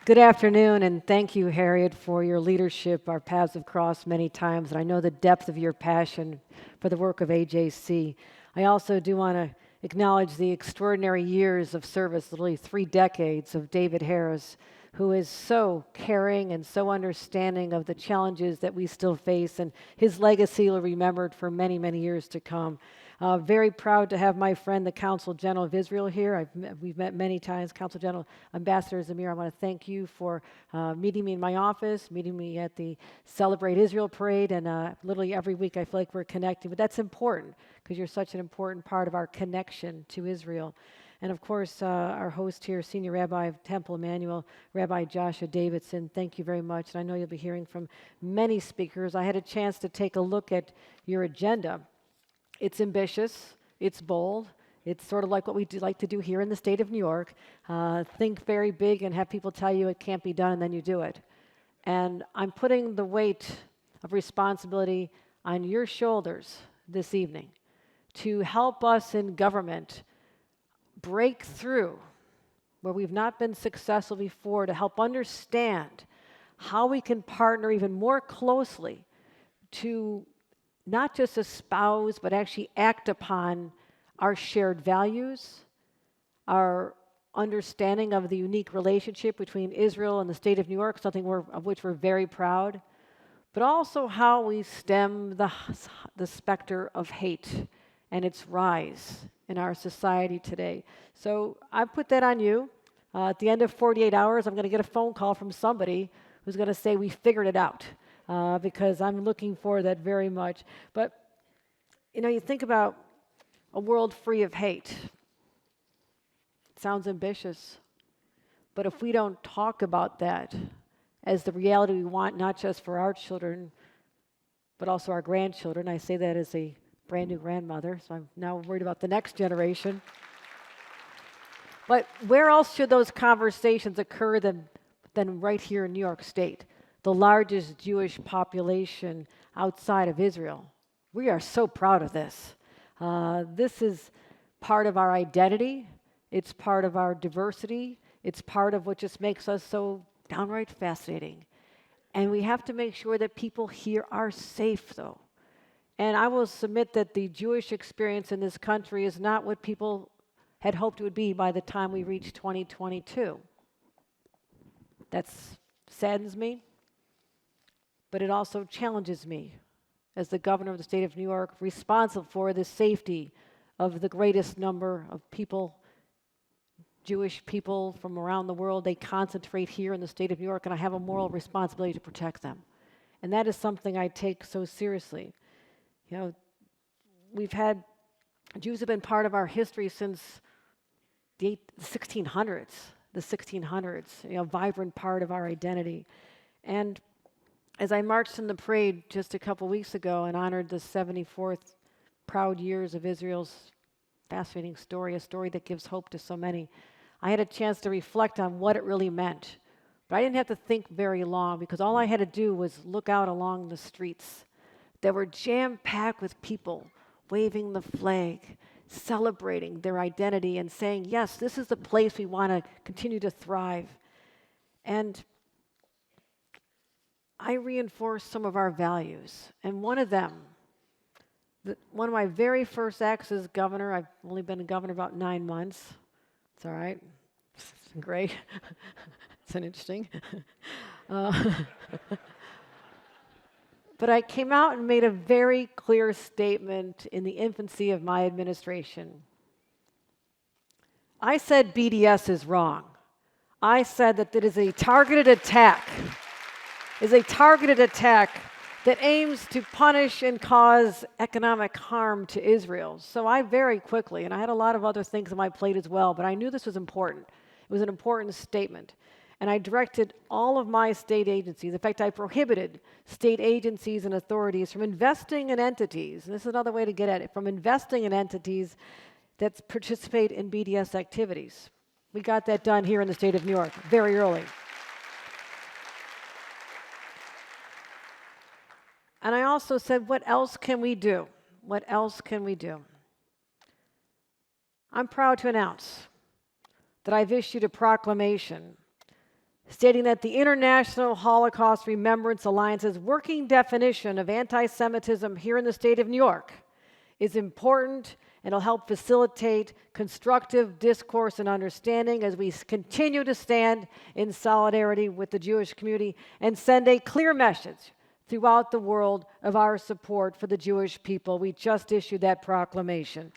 Good afternoon, and thank you, Harriet, for your leadership. Our paths have crossed many times, and I know the depth of your passion for the work of AJC. I also do want to acknowledge the extraordinary years of service, literally 3 decades, of David Harris, who is so caring and so understanding of the challenges that we still face, and his legacy will be remembered for many, many years to come. Very proud to have my friend, the Consul General of Israel here. We've met many times. Consul General Ambassador Zamir, I want to thank you for meeting me in my office, meeting me at the Celebrate Israel Parade, and literally every week I feel like we're connecting. But that's important because you're such an important part of our connection to Israel. And of course, our host here, Senior Rabbi of Temple Emmanuel, Rabbi Joshua Davidson, thank you very much. And I know you'll be hearing from many speakers. I had a chance to take a look at your agenda. It's ambitious, it's bold, it's sort of like what we like to do here in the state of New York. Think very big and have people tell you it can't be done, and then you do it. And I'm putting the weight of responsibility on your shoulders this evening to help us in government break through where we've not been successful before, to help understand how we can partner even more closely to not just espouse, but actually act upon our shared values, our understanding of the unique relationship between Israel and the state of New York, something of which we're very proud, but also how we stem the specter of hate and its rise in our society today. So I put that on you. At the end of 48 hours, I'm going to get a phone call from somebody who's going to say, we figured it out. Because I'm looking for that very much. But, you think about a world free of hate. It sounds ambitious. But if we don't talk about that as the reality we want, not just for our children, but also our grandchildren, I say that as a brand new grandmother, so I'm now worried about the next generation. But where else should those conversations occur than right here in New York State? The largest Jewish population outside of Israel. We are so proud of this. This is part of our identity. It's part of our diversity. It's part of what just makes us so downright fascinating. And we have to make sure that people here are safe, though. And I will submit that the Jewish experience in this country is not what people had hoped it would be by the time we reach 2022. That saddens me. But it also challenges me as the governor of the state of New York, responsible for the safety of the greatest number of people, Jewish people from around the world. They concentrate here in the state of New York, and I have a moral responsibility to protect them. And that is something I take so seriously. Jews have been part of our history since the 1600s, a vibrant part of our identity. And as I marched in the parade just a couple weeks ago and honored the 74th proud years of Israel's fascinating story, a story that gives hope to so many, I had a chance to reflect on what it really meant. But I didn't have to think very long, because all I had to do was look out along the streets that were jam-packed with people waving the flag, celebrating their identity and saying, yes, this is the place we want to continue to thrive. And I reinforced some of our values, and one of them, one of my very first acts as governor, I've only been a governor about 9 months. It's all right. It's great. It's interesting. But I came out and made a very clear statement in the infancy of my administration. I said BDS is wrong. I said that it is a targeted attack. That aims to punish and cause economic harm to Israel. So I very quickly, and I had a lot of other things on my plate as well, but I knew this was important. It was an important statement. And I directed all of my state agencies. In fact, I prohibited state agencies and authorities from investing in entities, and this is another way to get at it, from investing in entities that participate in BDS activities. We got that done here in the state of New York very early. And I also said, what else can we do? What else can we do? I'm proud to announce that I've issued a proclamation stating that the International Holocaust Remembrance Alliance's working definition of anti-Semitism here in the state of New York is important and will help facilitate constructive discourse and understanding as we continue to stand in solidarity with the Jewish community and send a clear message throughout the world of our support for the Jewish people. We just issued that proclamation.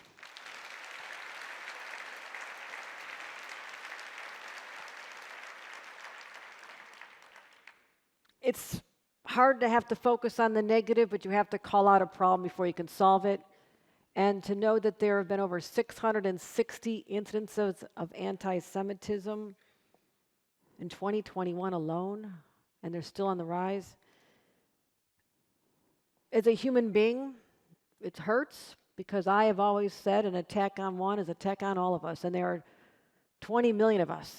It's hard to have to focus on the negative, but you have to call out a problem before you can solve it. And to know that there have been over 660 incidences of anti-Semitism in 2021 alone, and they're still on the rise. As a human being, it hurts because I have always said an attack on one is an attack on all of us, and there are 20 million of us.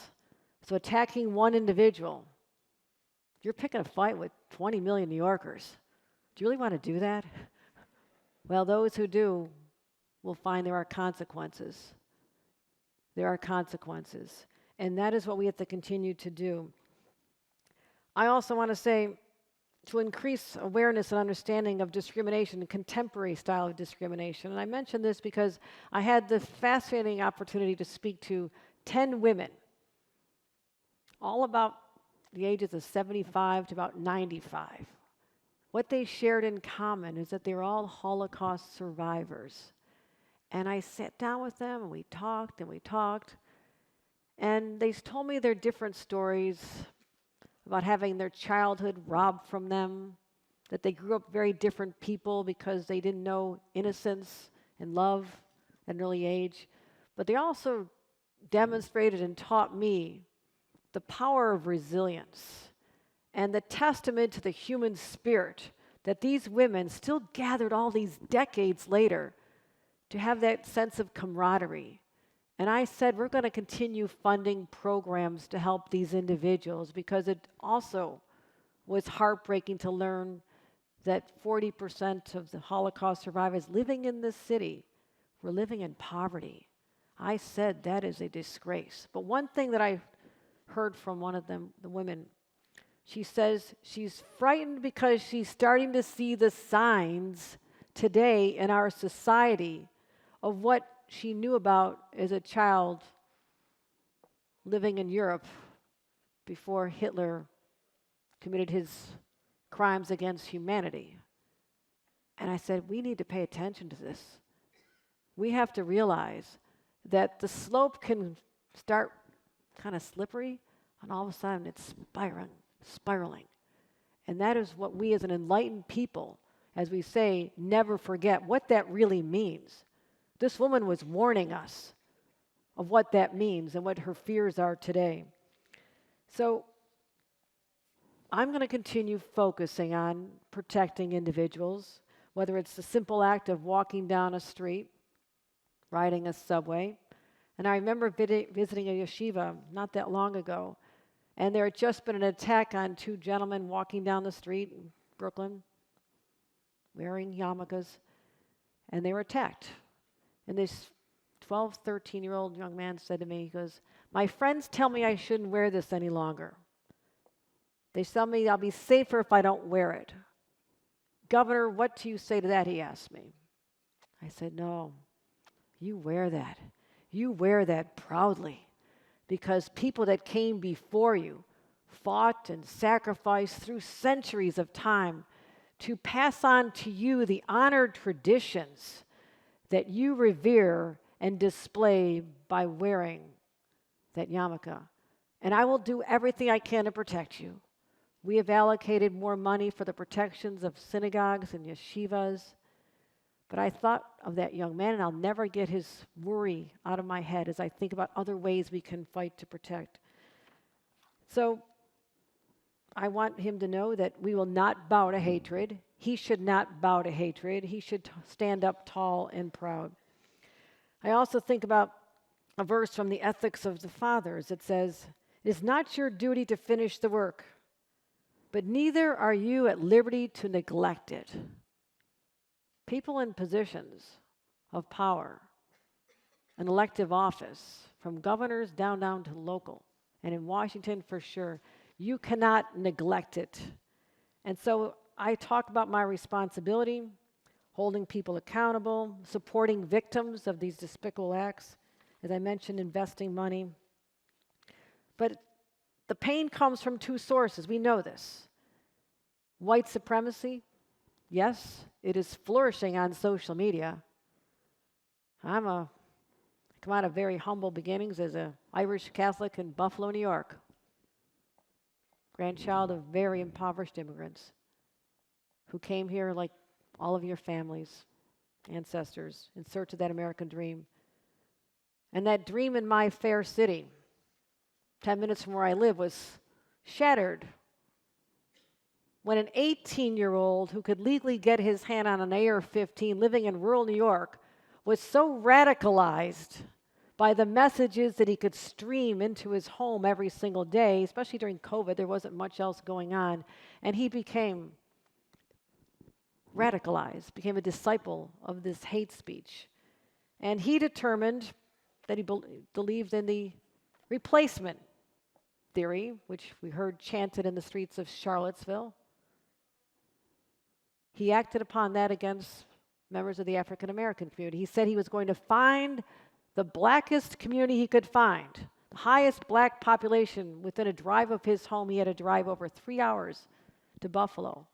So attacking one individual, you're picking a fight with 20 million New Yorkers. Do you really want to do that? Well, those who do will find there are consequences. There are consequences. And that is what we have to continue to do. I also want to say, to increase awareness and understanding of discrimination and contemporary style of discrimination. And I mention this because I had the fascinating opportunity to speak to 10 women, all about the ages of 75 to about 95. What they shared in common is that they're all Holocaust survivors. And I sat down with them and we talked and we talked. And they told me their different stories about having their childhood robbed from them, that they grew up very different people because they didn't know innocence and love at an early age. But they also demonstrated and taught me the power of resilience and the testament to the human spirit that these women still gathered all these decades later to have that sense of camaraderie. And I said, we're going to continue funding programs to help these individuals because it also was heartbreaking to learn that 40% of the Holocaust survivors living in this city were living in poverty. I said that is a disgrace. But one thing that I heard from one of them, the women, she says she's frightened because she's starting to see the signs today in our society of what she knew about as a child living in Europe before Hitler committed his crimes against humanity. And I said, we need to pay attention to this. We have to realize that the slope can start kind of slippery, and all of a sudden it's spiraling. And that is what we as an enlightened people, as we say, never forget what that really means. This woman was warning us of what that means and what her fears are today. So I'm going to continue focusing on protecting individuals, whether it's the simple act of walking down a street, riding a subway. And I remember visiting a yeshiva not that long ago, and there had just been an attack on two gentlemen walking down the street in Brooklyn, wearing yarmulkes, and they were attacked. And this 12, 13-year-old young man said to me, he goes, my friends tell me I shouldn't wear this any longer. They tell me I'll be safer if I don't wear it. Governor, what do you say to that? He asked me. I said, no, you wear that. You wear that proudly because people that came before you fought and sacrificed through centuries of time to pass on to you the honored traditions that you revere and display by wearing that yarmulke. And I will do everything I can to protect you. We have allocated more money for the protections of synagogues and yeshivas. But I thought of that young man, and I'll never get his worry out of my head as I think about other ways we can fight to protect. So I want him to know that we will not bow to hatred. He should not bow to hatred. He should stand up tall and proud. I also think about a verse from the Ethics of the Fathers. It says, it is not your duty to finish the work, but neither are you at liberty to neglect it. People in positions of power and elective office, from governors down to local, and in Washington for sure, You cannot neglect it. And so I talk about my responsibility, holding people accountable, supporting victims of these despicable acts, as I mentioned, investing money. But the pain comes from two sources. We know this. White supremacy, yes, it is flourishing on social media. I come out of very humble beginnings as an Irish Catholic in Buffalo, New York, grandchild of very impoverished immigrants who came here like all of your families, ancestors, in search of that American dream. And that dream in my fair city, 10 minutes from where I live, was shattered when an 18-year-old who could legally get his hand on an AR-15 living in rural New York was so radicalized by the messages that he could stream into his home every single day, especially during COVID. There wasn't much else going on. And he became radicalized, became a disciple of this hate speech. And he determined that he believed in the replacement theory, which we heard chanted in the streets of Charlottesville. He acted upon that against members of the African American community. He said he was going to find the blackest community he could find, the highest black population within a drive of his home. He had to drive over 3 hours to Buffalo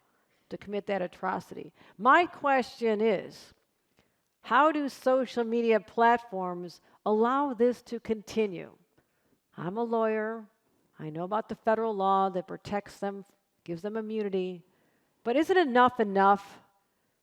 to commit that atrocity. My question is, how do social media platforms allow this to continue? I'm a lawyer. I know about the federal law that protects them, gives them immunity. But isn't enough enough?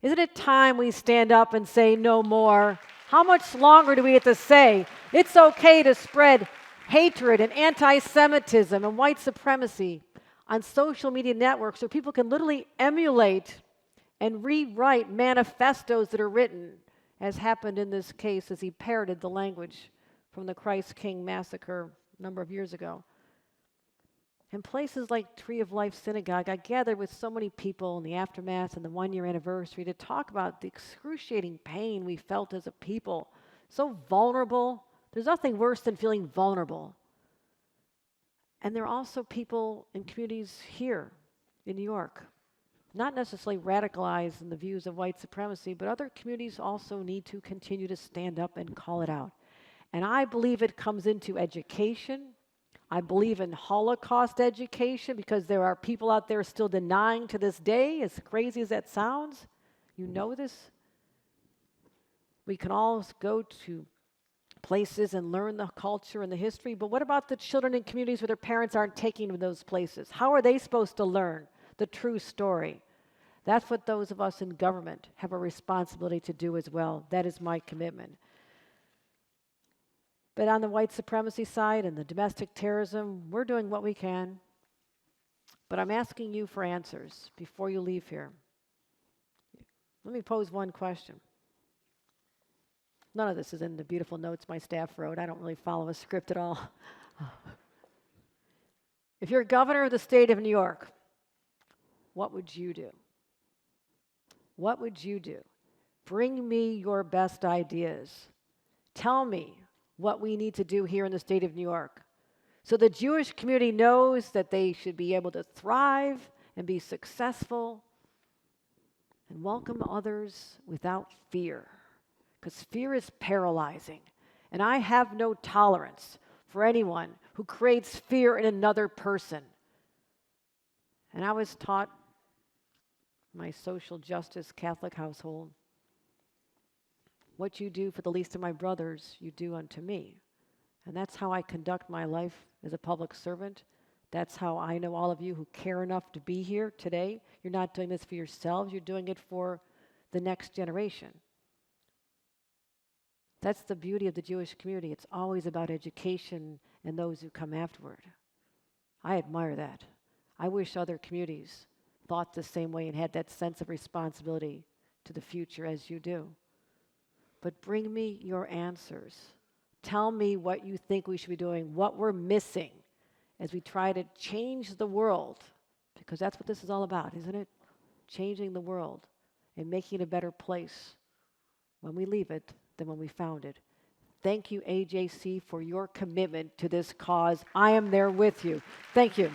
Isn't it time we stand up and say no more? How much longer do we have to say it's okay to spread hatred and anti-Semitism and white supremacy on social media networks so people can literally emulate and rewrite manifestos that are written, as happened in this case as he parroted the language from the Christ King massacre a number of years ago? In places like Tree of Life Synagogue, I gathered with so many people in the aftermath and the one-year anniversary to talk about the excruciating pain we felt as a people. So vulnerable. There's nothing worse than feeling vulnerable. And there are also people in communities here in New York, not necessarily radicalized in the views of white supremacy, but other communities also need to continue to stand up and call it out. And I believe it comes into education. I believe in Holocaust education because there are people out there still denying to this day, as crazy as that sounds. You know this. We can all go to places and learn the culture and the history, but what about the children in communities where their parents aren't taking them to those places? How are they supposed to learn the true story? That's what those of us in government have a responsibility to do as well. That is my commitment. But on the white supremacy side and the domestic terrorism, we're doing what we can. But I'm asking you for answers before you leave here. Let me pose one question. None of this is in the beautiful notes my staff wrote. I don't really follow a script at all. If you're governor of the state of New York, what would you do? What would you do? Bring me your best ideas. Tell me what we need to do here in the state of New York so the Jewish community knows that they should be able to thrive and be successful and welcome others without fear, because fear is paralyzing. And I have no tolerance for anyone who creates fear in another person. And I was taught in my social justice Catholic household, what you do for the least of my brothers, you do unto me. And that's how I conduct my life as a public servant. That's how I know all of you who care enough to be here today. You're not doing this for yourselves, you're doing it for the next generation. That's the beauty of the Jewish community. It's always about education and those who come afterward. I admire that. I wish other communities thought the same way and had that sense of responsibility to the future as you do. But bring me your answers. Tell me what you think we should be doing, what we're missing as we try to change the world, because that's what this is all about, isn't it? Changing the world and making it a better place when we leave it than when we found it. Thank you, AJC, for your commitment to this cause. I am there with you. Thank you.